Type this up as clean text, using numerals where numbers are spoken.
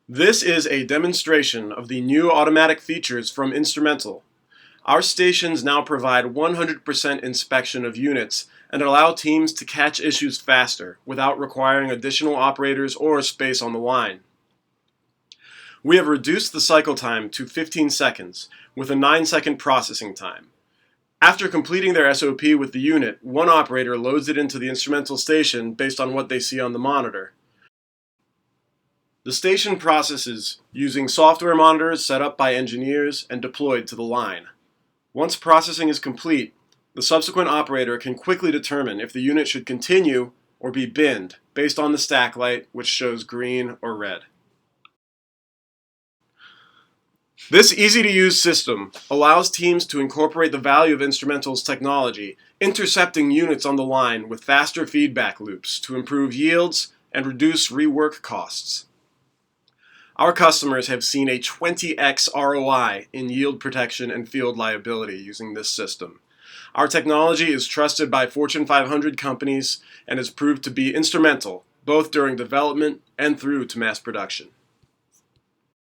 This is a demonstration of the new automatic features from Instrumental. Our stations now provide 100% inspection of units and allow teams to catch issues faster without requiring additional operators or space on the line. We have reduced the cycle time to 15 seconds with a 9-second processing time. After completing their SOP with the unit, one operator loads it into the Instrumental station based on what they see on the monitor. The station processes using software monitors set up by engineers and deployed to the line. Once processing is complete, the subsequent operator can quickly determine if the unit should continue or be binned based on the stack light, which shows green or red. This easy-to-use system allows teams to incorporate the value of Instrumental's technology, intercepting units on the line with faster feedback loops to improve yields and reduce rework costs. Our customers have seen a 20x ROI in yield protection and field liability using this system. Our technology is trusted by Fortune 500 companies and has proved to be instrumental both during development and through to mass production.